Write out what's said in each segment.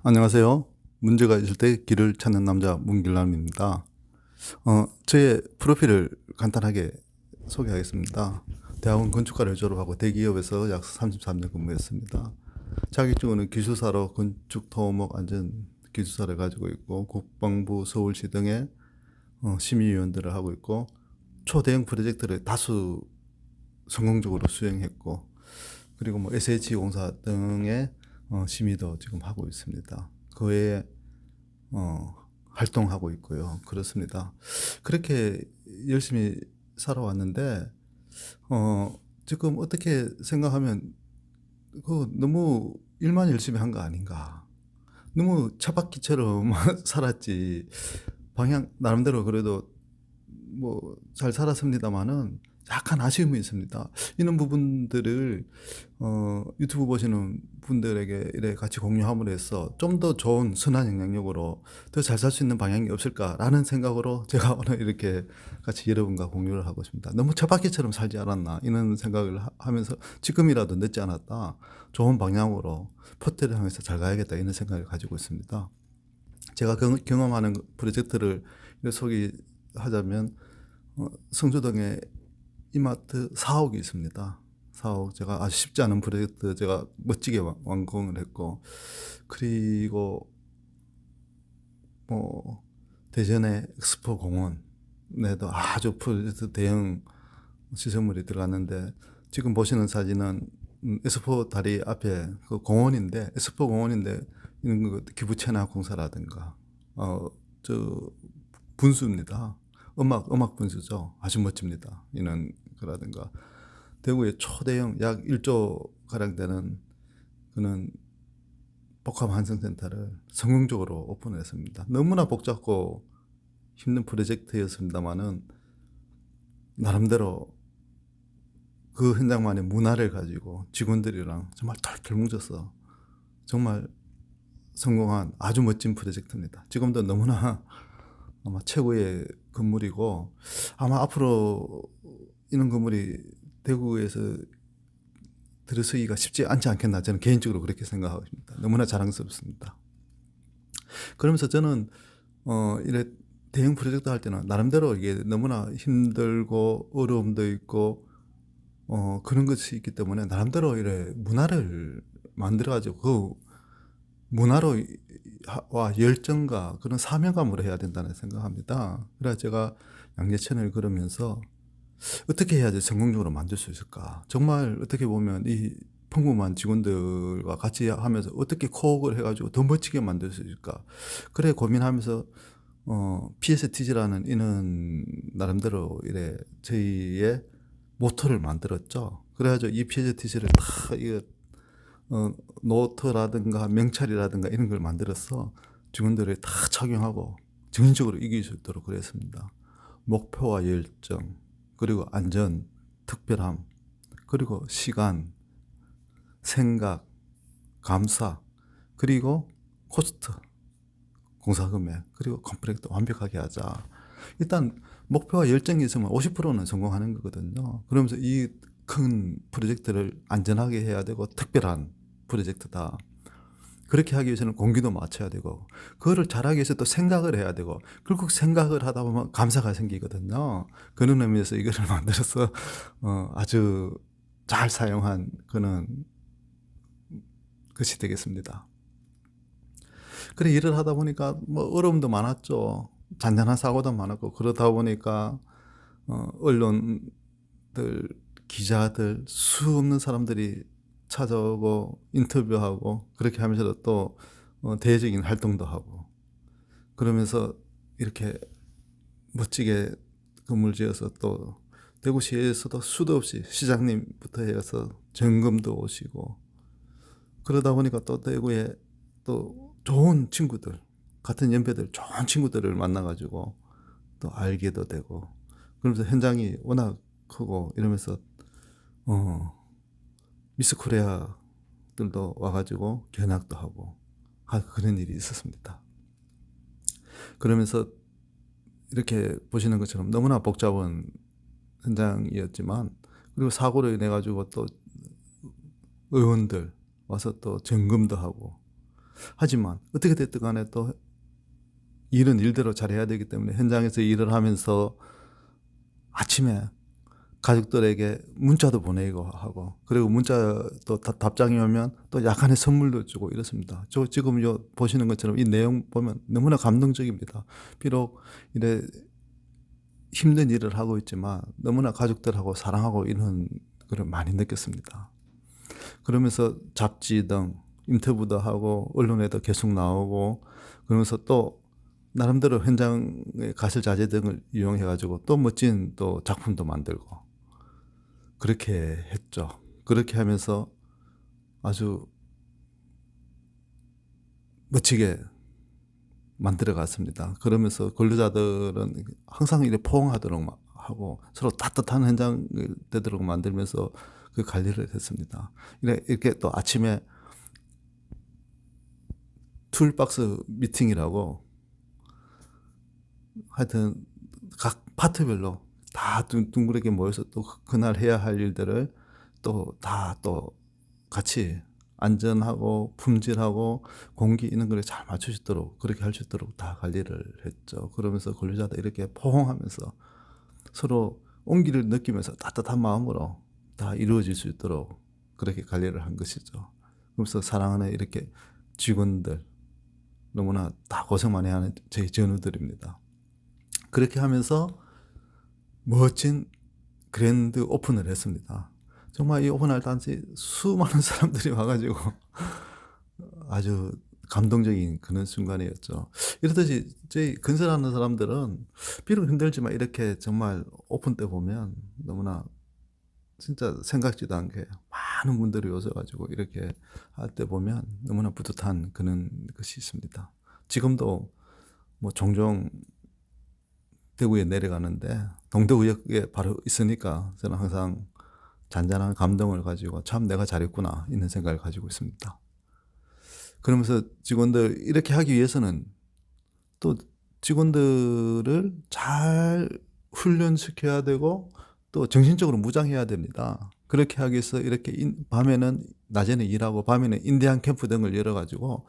안녕하세요. 문제가 있을 때 길을 찾는 남자 문길남입니다. 저의 프로필을 간단하게 소개하겠습니다. 대학원 건축과를 졸업하고 대기업에서 약 33년 근무했습니다. 자격증은 기술사로 건축 토목 안전 기술사를 가지고 있고 국방부 서울시 등의 심의위원들을 하고 있고 초대형 프로젝트를 다수 성공적으로 수행했고 그리고 뭐 SH 공사 등의 심의도 지금 하고 있습니다. 그 외에 활동하고 있고요. 그렇습니다. 그렇게 열심히 살아왔는데 지금 어떻게 생각하면 그 너무 일만 열심히 한 거 아닌가. 너무 쳇바퀴처럼 살았지. 방향 나름대로 그래도 뭐 잘 살았습니다만은 약간 아쉬움이 있습니다. 이런 부분들을 유튜브 보시는 분들에게 이래 같이 공유함으로 해서 좀 더 좋은 선한 영향력으로 더 잘 살 수 있는 방향이 없을까라는 생각으로 제가 오늘 이렇게 같이 여러분과 공유를 하고 있습니다. 너무 쳇바퀴처럼 살지 않았나 이런 생각을 하면서 지금이라도 늦지 않았다. 좋은 방향으로 포트를 향해서 잘 가야겠다 이런 생각을 가지고 있습니다. 제가 경험하는 프로젝트를 소개하자면 성주동에 이마트 4호기 있습니다. 4호 제가 아주 쉽지 않은 프로젝트 제가 멋지게 완공을 했고 그리고 뭐 대전의 엑스포 공원에도 아주 프로젝트 대형 시설물이 들어갔는데 지금 보시는 사진은 엑스포 다리 앞에 그 공원인데 엑스포 공원인데 이런 거 기부 체납 공사라든가 저 분수입니다. 음악 분수죠. 아주 멋집니다. 이런 거라든가 대구의 초대형 약 1조 가량 되는 그는 복합 환승센터를 성공적으로 오픈했습니다. 너무나 복잡고 힘든 프로젝트였습니다만은 나름대로 그 현장만의 문화를 가지고 직원들이랑 정말 털털 뭉쳐서 정말 성공한 아주 멋진 프로젝트입니다. 지금도 너무나 아마 최고의 건물이고 아마 앞으로 이런 건물이 대구에서 들어서기가 쉽지 않지 않겠나 저는 개인적으로 그렇게 생각하고 있습니다. 너무나 자랑스럽습니다. 그러면서 저는 이래 대형 프로젝트 할 때는 나름대로 이게 너무나 힘들고 어려움도 있고 그런 것이 있기 때문에 나름대로 이래 문화를 만들어가지고 그 문화로 와 열정과 그런 사명감으로 해야 된다는 생각합니다. 그래서 제가 양재천을 걸으면서 어떻게 해야지 성공적으로 만들 수 있을까? 정말 어떻게 보면 이 평범한 직원들과 같이 하면서 어떻게 코업을 해가지고 더 멋지게 만들 수 있을까? 그래 고민하면서 PSTG라는 이는 나름대로 이래 저희의 모토를 만들었죠. 그래가지고 이 PSTG를 다 이거 노트라든가 명찰이라든가 이런 걸 만들어서 직원들이 다 착용하고 정신적으로 이길 수 있도록 그랬습니다. 목표와 열정, 그리고 안전, 특별함, 그리고 시간, 생각, 감사, 그리고 코스트, 공사금액, 그리고 컴플렉트 완벽하게 하자. 일단 목표와 열정이 있으면 50%는 성공하는 거거든요. 그러면서 이 큰 프로젝트를 안전하게 해야 되고 특별한 프로젝트다. 그렇게 하기 위해서는 공기도 맞춰야 되고 그거를 잘하기 위해서 또 생각을 해야 되고 결국 생각을 하다 보면 감사가 생기거든요. 그런 의미에서 이거를 만들어서 아주 잘 사용한 그런 것이 되겠습니다. 그래 일을 하다 보니까 뭐 어려움도 많았죠. 잔잔한 사고도 많았고 그러다 보니까 언론들 기자들 수 없는 사람들이 찾아오고 인터뷰하고 그렇게 하면서도 또 대외적인 활동도 하고 그러면서 이렇게 멋지게 건물 지어서 또 대구시에서도 수도 없이 시장님부터 해서 점검도 오시고 그러다 보니까 또 대구에 또 좋은 친구들 같은 연배들 좋은 친구들을 만나가지고 또 알게도 되고 그러면서 현장이 워낙 크고 이러면서 미스 코리아들도 와가지고 견학도 하고 그런 일이 있었습니다. 그러면서 이렇게 보시는 것처럼 너무나 복잡한 현장이었지만 그리고 사고로 인해 가지고 또 의원들 와서 또 점검도 하고 하지만 어떻게 됐든 간에 또 일은 일대로 잘해야 되기 때문에 현장에서 일을 하면서 아침에 가족들에게 문자도 보내고 하고, 그리고 문자 또 답장이 오면 또 약간의 선물도 주고 이렇습니다. 저 지금 보시는 것처럼 이 내용 보면 너무나 감동적입니다. 비록 이래 힘든 일을 하고 있지만 너무나 가족들하고 사랑하고 이런 걸 많이 느꼈습니다. 그러면서 잡지 등 인터뷰도 하고 언론에도 계속 나오고, 그러면서 또 나름대로 현장의 가설자재 등을 이용해 가지고 또 멋진 또 작품도 만들고 그렇게 했죠. 그렇게 하면서 아주 멋지게 만들어 갔습니다. 그러면서 근로자들은 항상 이렇게 포옹하도록 하고 서로 따뜻한 현장이 되도록 만들면서 그 관리를 했습니다. 이렇게 또 아침에 툴박스 미팅이라고 하여튼 각 파트별로 다 둥그렇게 모여서 또 그날 해야 할 일들을 또 다 또 같이 안전하고 품질하고 공기 이런 걸 잘 맞출 수 있도록, 그렇게 할 수 있도록 다 관리를 했죠. 그러면서 근로자들 이렇게 포옹하면서 서로 온기를 느끼면서 따뜻한 마음으로 다 이루어질 수 있도록 그렇게 관리를 한 것이죠. 그래서 사랑하는 이렇게 직원들 너무나 다 고생 많이 하는 저희 전우들입니다. 그렇게 하면서 멋진 그랜드 오픈을 했습니다. 정말 이 오픈할 당시 수많은 사람들이 와가지고 아주 감동적인 그런 순간이었죠. 이렇듯이 저희 건설하는 사람들은 비록 힘들지만 이렇게 정말 오픈 때 보면 너무나 진짜 생각지도 않게 많은 분들이 오셔가지고 이렇게 할 때 보면 너무나 뿌듯한 그런 것이 있습니다. 지금도 뭐 종종 대구에 내려가는데 동대구역에 바로 있으니까 저는 항상 잔잔한 감동을 가지고 참 내가 잘했구나 이런 생각을 가지고 있습니다. 그러면서 직원들 이렇게 하기 위해서는 또 직원들을 잘 훈련시켜야 되고 또 정신적으로 무장해야 됩니다. 그렇게 하기 위해서 이렇게 밤에는 낮에는 일하고 밤에는 인대한 캠프 등을 열어가지고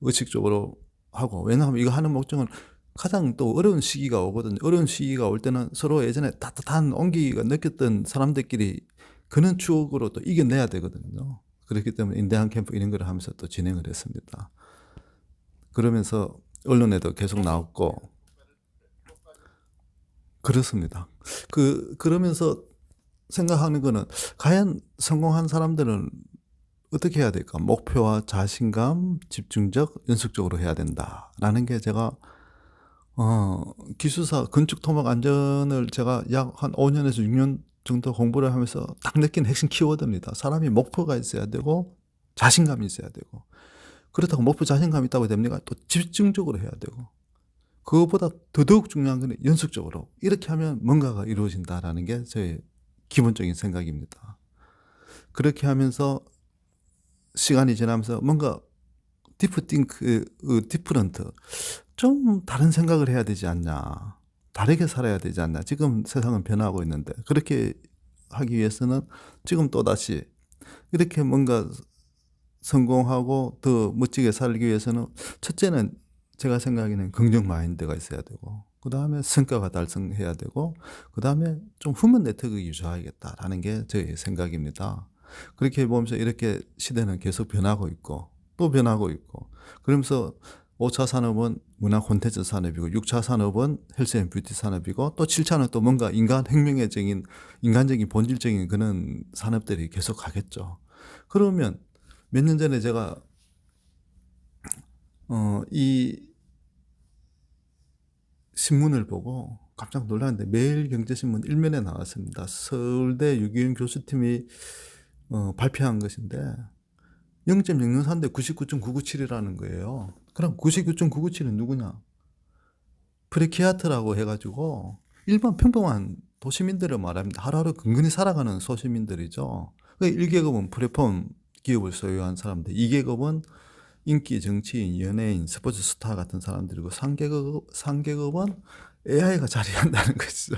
의식적으로 하고, 왜냐하면 이거 하는 목적은 가장 또 어려운 시기가 오거든요. 어려운 시기가 올 때는 서로 예전에 따뜻한 온기가 느꼈던 사람들끼리 그런 추억으로 또 이겨내야 되거든요. 그렇기 때문에 인대한 캠프 이런 걸 하면서 또 진행을 했습니다. 그러면서 언론에도 계속 나왔고 그렇습니다. 그러면서 생각하는 거는 과연 성공한 사람들은 어떻게 해야 될까? 목표와 자신감, 집중적, 연속적으로 해야 된다라는 게 제가 기술사 건축 토목 안전을 제가 약 한 5년에서 6년 정도 공부를 하면서 딱 느낀 핵심 키워드입니다. 사람이 목표가 있어야 되고 자신감이 있어야 되고, 그렇다고 목표 자신감 있다고 됩니까? 또 집중적으로 해야 되고, 그것보다 더더욱 중요한 건 연속적으로 이렇게 하면 뭔가가 이루어진다라는 게 저의 기본적인 생각입니다. 그렇게 하면서 시간이 지나면서 뭔가 디프런트, 좀 다른 생각을 해야 되지 않냐, 다르게 살아야 되지 않냐. 지금 세상은 변하고 있는데 그렇게 하기 위해서는 지금 또다시 이렇게 뭔가 성공하고 더 멋지게 살기 위해서는 첫째는 제가 생각하기에는 긍정 마인드가 있어야 되고, 그 다음에 성과가 달성해야 되고, 그 다음에 좀 휴먼 네트워크를 유지해야겠다라는 게 제 생각입니다. 그렇게 보면서 이렇게 시대는 계속 변하고 있고 또 변하고 있고, 그러면서 5차 산업은 문화 콘텐츠 산업이고 6차 산업은 헬스 앤 뷰티 산업이고 또 7차는 또 뭔가 인간 혁명적인 인간적인 본질적인 그런 산업들이 계속 가겠죠. 그러면 몇 년 전에 제가 이 신문을 보고 깜짝 놀랐는데 매일경제신문 1면에 나왔습니다. 서울대 유기윤 교수팀이 발표한 것인데 0.004인데 99.997이라는 거예요. 그럼 99.997은 누구냐? 프레키아트라고 해가지고 일반 평범한 도시민들을 말합니다. 하루하루 근근히 살아가는 소시민들이죠. 1계급은 플랫폼 기업을 소유한 사람들, 2계급은 인기 정치인, 연예인, 스포츠 스타 같은 사람들이고 3계급은 AI가 자리한다는 것이죠.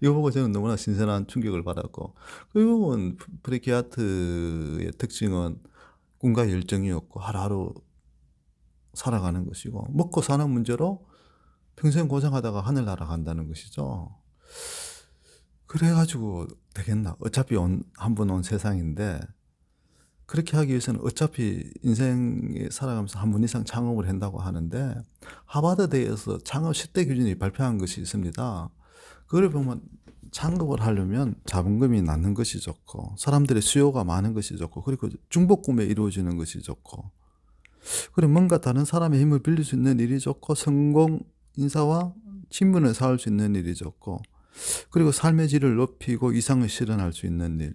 이거 보고 저는 너무나 신선한 충격을 받았고, 그 부분 프레키아트의 특징은 꿈과 열정이었고 하루하루 살아가는 것이고 먹고 사는 문제로 평생 고생하다가 하늘 날아간다는 것이죠. 그래가지고 되겠나? 어차피 한 번 온 세상인데 그렇게 하기 위해서는 어차피 인생에 살아가면서 한 번 이상 창업을 한다고 하는데 하버드대에서 창업 10대 기준이 발표한 것이 있습니다. 그걸 보면 창업을 하려면 자본금이 낮는 것이 좋고 사람들의 수요가 많은 것이 좋고 그리고 중복 구매 이루어지는 것이 좋고 그리고 뭔가 다른 사람의 힘을 빌릴 수 있는 일이 좋고 성공 인사와 친분을 쌓을 수 있는 일이 좋고 그리고 삶의 질을 높이고 이상을 실현할 수 있는 일.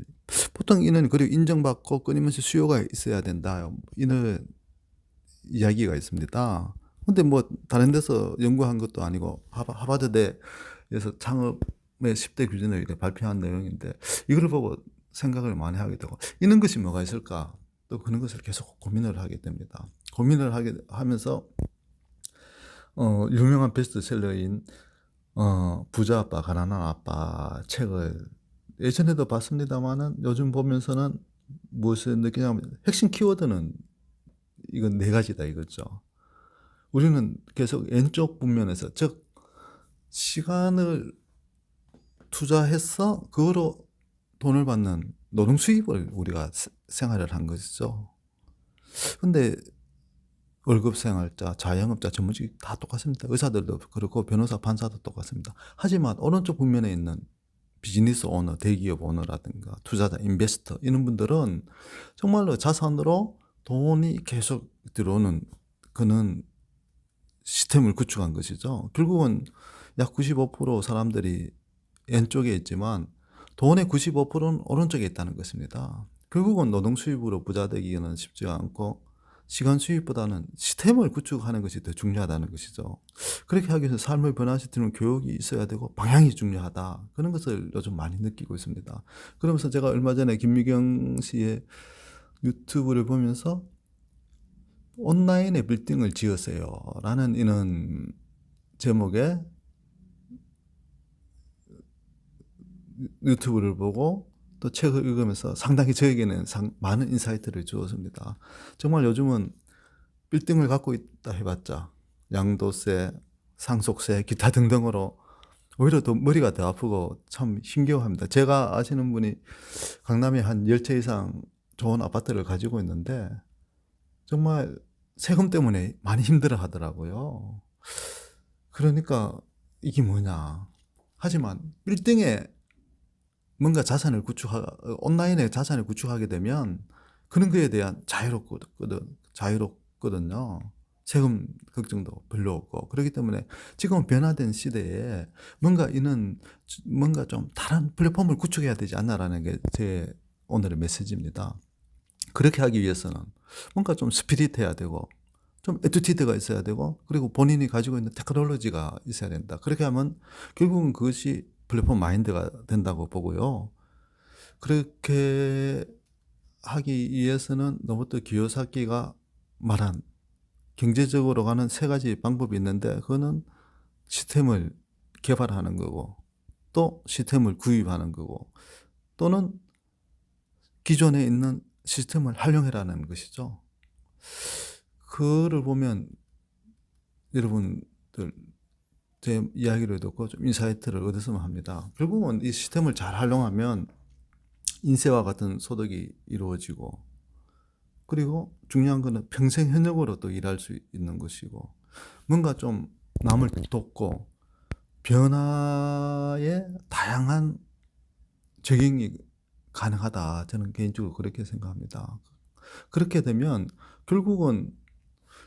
보통 이는 그리고 인정받고 끊임없이 수요가 있어야 된다. 이런 이야기가 있습니다. 근데 뭐 다른 데서 연구한 것도 아니고 하버드대에서 창업의 10대 규준을 이렇게 발표한 내용인데 이걸 보고 생각을 많이 하게 되고 이런 것이 뭐가 있을까? 또 그런 것을 계속 고민을 하게 됩니다. 고민을 하면서 유명한 베스트셀러인 부자 아빠, 가난한 아빠 책을 예전에도 봤습니다만은 요즘 보면서는 무엇을 느끼냐면 핵심 키워드는 이건 네 가지다 이거죠. 우리는 계속 왼쪽 분면에서 즉 시간을 투자해서 그거로 돈을 받는 노동 수입을 우리가 생활을 한 것이죠. 근데 월급 생활자, 자영업자, 전문직 다 똑같습니다. 의사들도 그렇고 변호사, 판사도 똑같습니다. 하지만 오른쪽 분면에 있는 비즈니스 오너, 대기업 오너라든가 투자자, 인베스터 이런 분들은 정말로 자산으로 돈이 계속 들어오는 그런 시스템을 구축한 것이죠. 결국은 약 95% 사람들이 왼쪽에 있지만 돈의 95%는 오른쪽에 있다는 것입니다. 결국은 노동 수입으로 부자 되기는 쉽지가 않고 시간 수입보다는 시스템을 구축하는 것이 더 중요하다는 것이죠. 그렇게 하기 위해서 삶을 변화시키는 교육이 있어야 되고 방향이 중요하다. 그런 것을 요즘 많이 느끼고 있습니다. 그러면서 제가 얼마 전에 김미경 씨의 유튜브를 보면서 온라인에 빌딩을 지으세요 라는 이런 제목의 유튜브를 보고 또 책을 읽으면서 상당히 저에게는 많은 인사이트를 주었습니다. 정말 요즘은 빌딩을 갖고 있다 해봤자 양도세, 상속세, 기타 등등으로 오히려 더 머리가 더 아프고 참 힘겨워합니다. 제가 아시는 분이 강남에 한 10채 이상 좋은 아파트를 가지고 있는데 정말 세금 때문에 많이 힘들어 하더라고요. 그러니까 이게 뭐냐. 하지만 빌딩에 뭔가 온라인에 자산을 구축하게 되면 그런 거에 대한 자유롭거든요. 세금 걱정도 별로 없고. 그렇기 때문에 지금 변화된 시대에 뭔가 좀 다른 플랫폼을 구축해야 되지 않나라는 게 제 오늘의 메시지입니다. 그렇게 하기 위해서는 뭔가 좀 스피릿해야 되고, 좀 애티튜드가 있어야 되고, 그리고 본인이 가지고 있는 테크놀로지가 있어야 된다. 그렇게 하면 결국은 그것이 플랫폼 마인드가 된다고 보고요. 그렇게 하기 위해서는 로버트 기요사키가 말한 경제적으로 가는 세 가지 방법이 있는데 그거는 시스템을 개발하는 거고 또 시스템을 구입하는 거고 또는 기존에 있는 시스템을 활용해라는 것이죠. 그를 보면 여러분들 제 이야기를 듣고 좀 인사이트를 얻었으면 합니다. 결국은 이 시스템을 잘 활용하면 인세와 같은 소득이 이루어지고 그리고 중요한 거는 평생 현역으로 또 일할 수 있는 것이고 뭔가 좀 남을 돕고 변화에 다양한 적용이 가능하다. 저는 개인적으로 그렇게 생각합니다. 그렇게 되면 결국은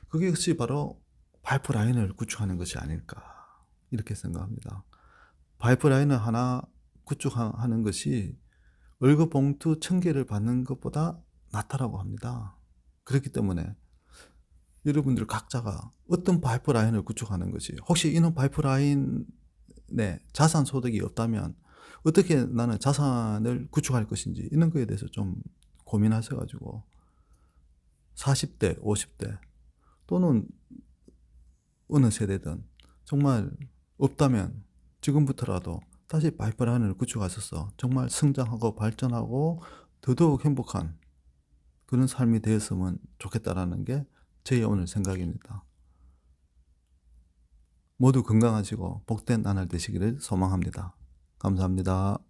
그것이 바로 파이프라인을 구축하는 것이 아닐까 이렇게 생각합니다. 파이프라인을 하나 구축하는 것이 월급 봉투 1000개를 받는 것보다 낫다라고 합니다. 그렇기 때문에 여러분들 각자가 어떤 파이프라인을 구축하는 것이 혹시 이런 파이프라인에 자산 소득이 없다면 어떻게 나는 자산을 구축할 것인지 이런 거에 대해서 좀 고민하셔가지고 40대, 50대 또는 어느 세대든 정말 없다면 지금부터라도 다시 파이프라인을 구축하셔서 정말 성장하고 발전하고 더더욱 행복한 그런 삶이 되었으면 좋겠다라는 게 저희 오늘 생각입니다. 모두 건강하시고 복된 나날 되시기를 소망합니다. 감사합니다.